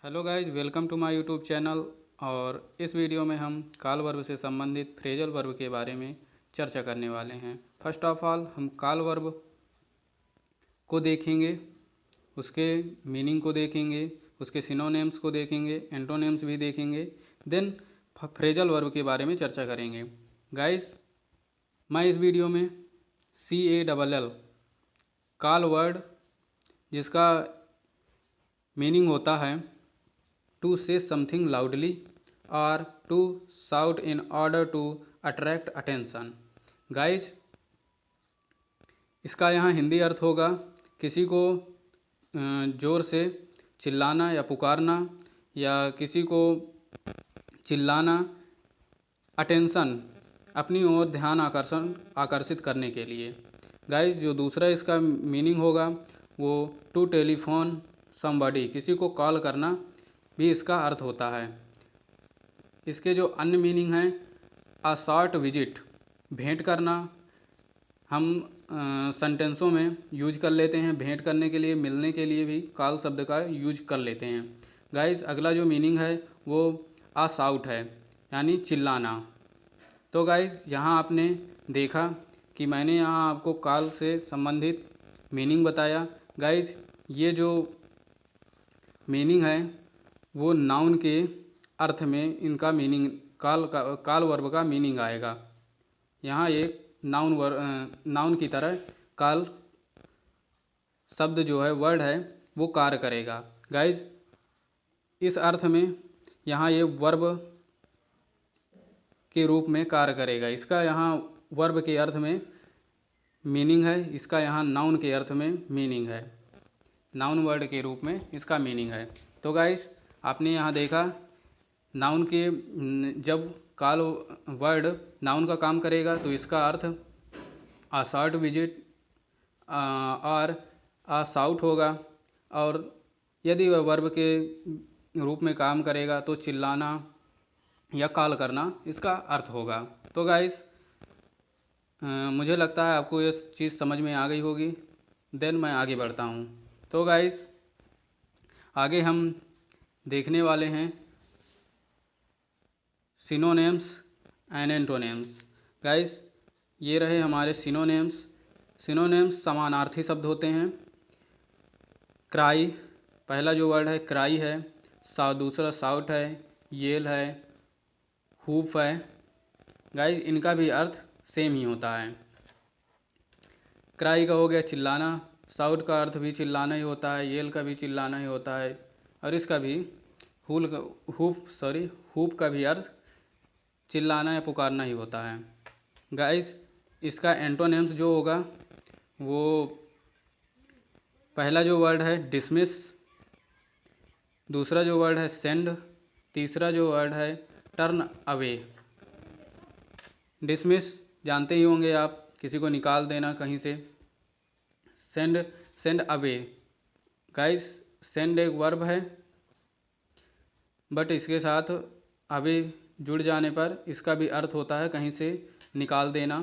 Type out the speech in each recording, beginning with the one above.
Hello guys, welcome to my YouTube channel. और इस video में हम काल वर्ब से संबंधित फ्रेजल वर्ब के बारे में चर्चा करने वाले हैं। फर्स्ट ऑफ ऑल हम काल वर्ब को देखेंगे, उसके मीनिंग को देखेंगे, उसके सिनोनिम्स को देखेंगे, एंटोनिम्स भी देखेंगे। देन फ्रेजल वर्ब के बारे में चर्चा करेंगे। गाइज, मैं इस वीडियो में CALL काल वर्ड, जिसका मीनिंग होता है टू से समथिंग लाउडली और to shout in order to attract attention. Guys, इसका यहाँ हिंदी अर्थ होगा किसी को ज़ोर से चिल्लाना या पुकारना, या किसी को चिल्लाना, अटेंशन, अपनी ओर ध्यान आकर्षित करने के लिए। गाइज, जो दूसरा इसका मीनिंग होगा वो टू टेलीफोन समबडी, किसी को कॉल करना भी इसका अर्थ होता है। इसके जो अन्य मीनिंग हैं, अ शॉर्ट विजिट, भेंट करना। हम सेंटेंसों में यूज कर लेते हैं भेंट करने के लिए, मिलने के लिए भी कॉल शब्द का यूज कर लेते हैं। गाइस, अगला जो मीनिंग है वो अ शाउट है, यानी चिल्लाना। तो गाइस, यहाँ आपने देखा कि मैंने यहाँ आपको कॉल से संबंधित मीनिंग बताया। गाइस, ये जो मीनिंग है वो नाउन के अर्थ में इनका मीनिंग काल वर्ब का मीनिंग आएगा। यहाँ एक नाउन की तरह काल शब्द जो है, वर्ड है, वो कार्य करेगा। गाइज, इस अर्थ में यहाँ ये वर्ब के रूप में कार्य करेगा। इसका यहाँ वर्ब के अर्थ में मीनिंग है, इसका यहाँ नाउन के अर्थ में मीनिंग है, नाउन वर्ड के रूप में इसका मीनिंग है। तो गाइस, आपने यहाँ देखा नाउन के जब काल वर्ड नाउन का काम करेगा तो इसका अर्थ अ शॉर्ट विजिट और अ शाउट होगा, और यदि वह वर्ब के रूप में काम करेगा तो चिल्लाना या कॉल करना इसका अर्थ होगा। तो गाइस, मुझे लगता है आपको ये चीज़ समझ में आ गई होगी। देन मैं आगे बढ़ता हूँ। तो गाइस, आगे हम देखने वाले हैं सिनोनिम्स एंड एंटोनिम्स। गाइस, ये रहे हमारे सिनोनिम्स। सिनोनिम्स समानार्थी शब्द होते हैं। क्राई, पहला जो वर्ड है क्राई है, दूसरा शाउट है, येल है, हुफ है। गाइस, इनका भी अर्थ सेम ही होता है। क्राई का हो गया चिल्लाना, शाउट का अर्थ भी चिल्लाना ही होता है, येल का भी चिल्लाना ही होता है, और इसका भी हुफ का भी अर्थ चिल्लाना या पुकारना ही होता है। गाइस, इसका एंटोनिम्स जो होगा वो पहला जो वर्ड है डिसमिस, दूसरा जो वर्ड है सेंड, तीसरा जो वर्ड है टर्न अवे। डिसमिस जानते ही होंगे आप, किसी को निकाल देना कहीं से। Send away. गाइस, सेंड एक वर्ब है, बट इसके साथ अवे जुड़ जाने पर इसका भी अर्थ होता है कहीं से निकाल देना।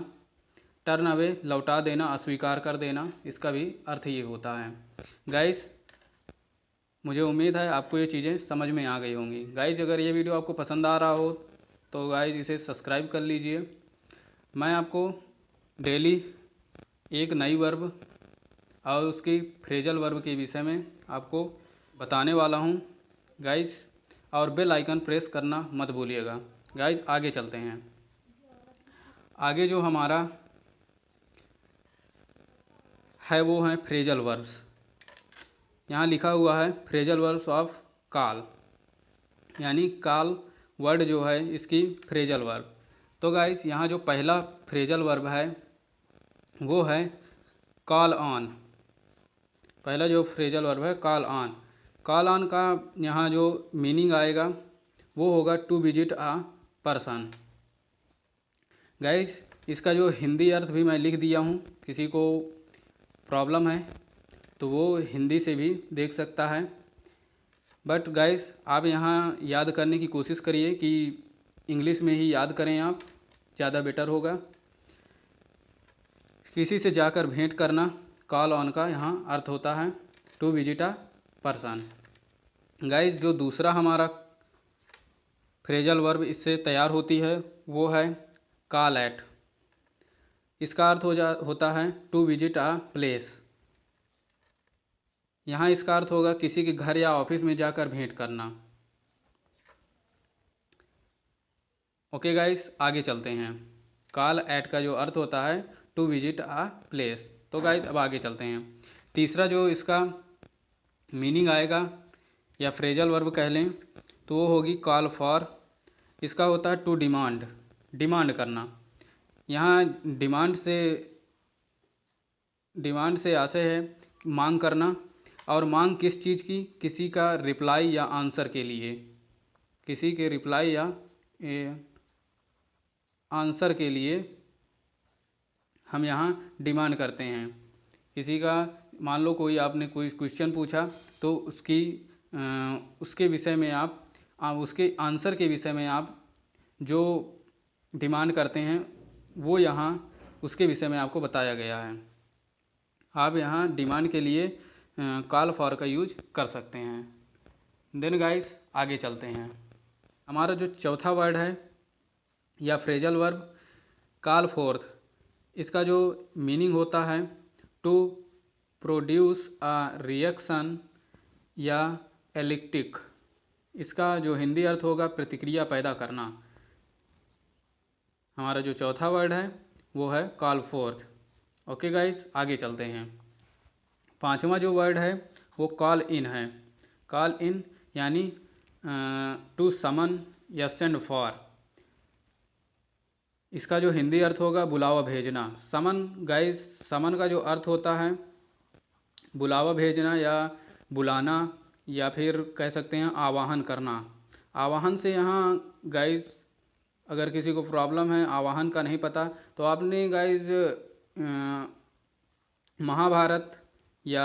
टर्न अवे, लौटा देना, अस्वीकार कर देना, इसका भी अर्थ ये होता है। गाइस, मुझे उम्मीद है आपको ये चीज़ें समझ में आ गई होंगी। गाइस, अगर ये वीडियो आपको पसंद आ रहा हो तो गाइस इसे सब्सक्राइब कर लीजिए। मैं आपको डेली एक नई वर्ब और उसकी फ्रेजल वर्ब के विषय में आपको बताने वाला हूँ गाइस, और बेल आइकन प्रेस करना मत भूलिएगा। गाइस, आगे चलते हैं। आगे जो हमारा है वो है फ्रेजल वर्ब्स। यहाँ लिखा हुआ है फ्रेजल वर्ब्स ऑफ काल, यानी काल वर्ड जो है इसकी फ्रेजल वर्ब। तो गाइस, यहाँ जो पहला फ्रेजल वर्ब है वो है कॉल ऑन। पहला जो फ्रेजल वर्ब है कॉल ऑन। कॉल ऑन का यहाँ जो मीनिंग आएगा वो होगा to visit a person. Guys, इसका जो हिंदी अर्थ भी मैं लिख दिया हूँ, किसी को प्रॉब्लम है तो वो हिंदी से भी देख सकता है। बट गाइस, आप यहाँ याद करने की कोशिश करिए कि इंग्लिश में ही याद करें, आप ज़्यादा बेटर होगा। किसी से जाकर भेंट करना, कॉल ऑन का यहाँ अर्थ होता है to visit a person. Guys जो दूसरा हमारा फ्रेजल वर्ब इससे तैयार होती है वो है कॉल एट। इसका अर्थ होता है टू विजिट अ प्लेस। यहाँ इसका अर्थ होगा किसी के घर या ऑफिस में जाकर भेंट करना। ओके गाइस, आगे चलते हैं। कॉल एट का जो अर्थ होता है टू विजिट अ प्लेस। तो गाइस अब आगे चलते हैं। तीसरा जो इसका मीनिंग आएगा या फ्रेजल वर्ब कह लें तो वो होगी कॉल फॉर। इसका होता है टू डिमांड, डिमांड करना। यहाँ डिमांड से आशय है मांग करना। और मांग किस चीज़ की? किसी का रिप्लाई या आंसर के लिए, किसी के रिप्लाई या आंसर के लिए हम यहाँ डिमांड करते हैं। किसी का मान लो कोई आपने कोई क्वेश्चन पूछा तो उसके विषय में आप उसके आंसर के विषय में आप जो डिमांड करते हैं वो यहाँ उसके विषय में आपको बताया गया है। आप यहाँ डिमांड के लिए कॉल फॉर का यूज कर सकते हैं। देन गाइस आगे चलते हैं। हमारा जो चौथा वर्ड है या फ्रेजल वर्ब कॉल फोर्थ, इसका जो मीनिंग होता है टू प्रोड्यूस अ रिएक्शन या एलिक्टिक। इसका जो हिंदी अर्थ होगा प्रतिक्रिया पैदा करना। हमारा जो चौथा वर्ड है वो है कॉल फोर्थ। ओके गाइस, आगे चलते हैं। पांचवा जो वर्ड है वो कॉल इन है। कॉल इन यानी टू समन या सेंड फॉर। इसका जो हिंदी अर्थ होगा बुलावा भेजना। समन गाइस, समन का जो अर्थ होता है बुलावा भेजना या बुलाना, या फिर कह सकते हैं आवाहन करना। आवाहन से यहाँ गाइस अगर किसी को प्रॉब्लम है, आवाहन का नहीं पता, तो आपने गाइस महाभारत या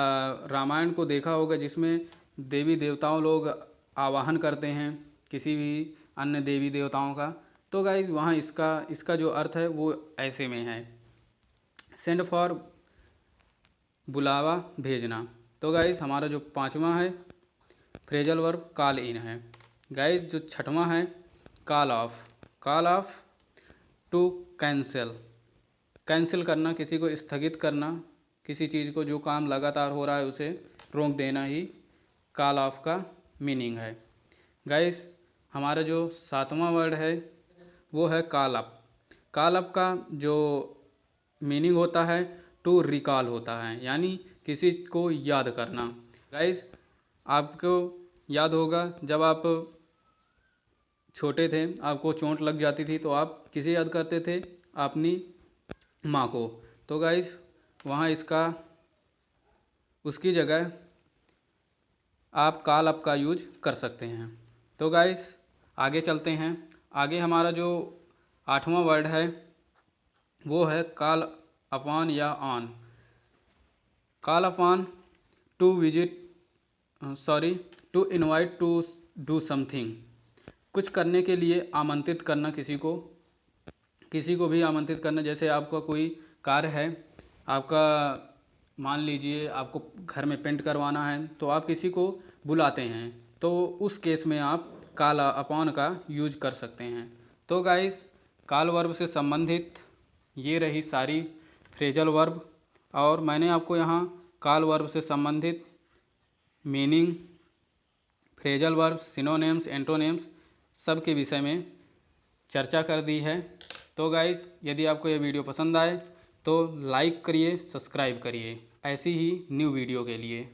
रामायण को देखा होगा जिसमें देवी देवताओं लोग आवाहन करते हैं किसी भी अन्य देवी देवताओं का। तो गाइस वहाँ इसका जो अर्थ है वो ऐसे में है सेंड फॉर, बुलावा भेजना। तो गाइस हमारा जो पांचवा है फ्रेजल वर्ब कॉल इन है। गाइस जो छठवां है call of. Call of to cancel, cancel करना, किसी को स्थगित करना, किसी चीज़ को जो काम लगातार हो रहा है उसे रोक देना ही कॉल ऑफ का मीनिंग है। गाइस हमारा जो सातवां वर्ड है वो है कॉल अप। कॉल अप का जो मीनिंग होता है टू रिकॉल होता है, यानी किसी को याद करना। गाइस आपको याद होगा जब आप छोटे थे, आपको चोट लग जाती थी तो आप किसे याद करते थे? अपनी माँ को। तो गाइस वहाँ उसकी जगह आप कॉल अप का यूज कर सकते हैं। तो गाइस आगे चलते हैं। आगे हमारा जो आठवां वर्ड है वो है कॉल अपॉन या on. Call upon to to invite to do something. कुछ करने के लिए आमंत्रित करना, किसी को भी आमंत्रित करना। जैसे आपका कोई कार्य है, आपका मान लीजिए आपको घर में पेंट करवाना है तो आप किसी को बुलाते हैं, तो उस केस में आप कॉल अपॉन का यूज कर सकते हैं। तो गाइस कॉल वर्ब से संबंधित ये रही सारी फ्रेजल वर्ब, और मैंने आपको यहाँ कॉल वर्ब से संबंधित meaning, phrasal verb, synonyms, antonyms सब के विषय में चर्चा कर दी है। तो गाइस यदि आपको यह वीडियो पसंद आए तो लाइक करिए, सब्सक्राइब करिए ऐसी ही न्यू वीडियो के लिए।